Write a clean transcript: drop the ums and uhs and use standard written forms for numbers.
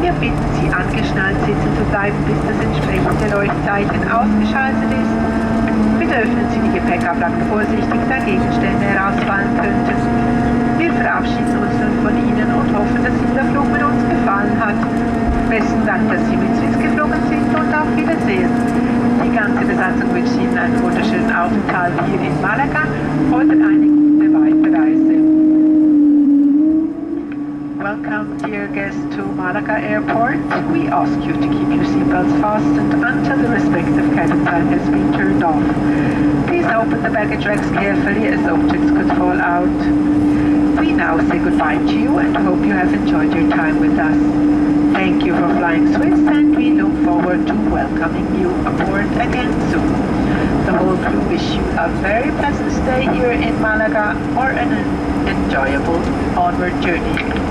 Wir bitten Sie, angeschnallt sitzen zu bleiben, bis das entsprechende Leuchtzeichen ausgeschaltet ist. Bitte öffnen Sie die Gepäckablage vorsichtig, da Gegenstände herausfallen könnten. Wir verabschieden uns nun von Ihnen und hoffen, dass Ihnen der Flug mit uns gefallen hat. Besten Dank, dass Sie mit Swiss geflogen sind und auf Wiedersehen. Die ganze Besatzung wünscht Ihnen einen wunderschönen Aufenthalt hier in Malaga oder eine gute Weiterreise. Welcome, dear guests, to Malaga Airport. We ask you to keep your seatbelts fastened until the respective cabin sign has been turned off. Please open the baggage racks carefully as objects could fall out. We now say goodbye to you and hope you have enjoyed your time with us. Thank you for flying Swiss and we look forward to welcoming you aboard again soon. The whole crew wish you a very pleasant stay here in Malaga or an enjoyable onward journey.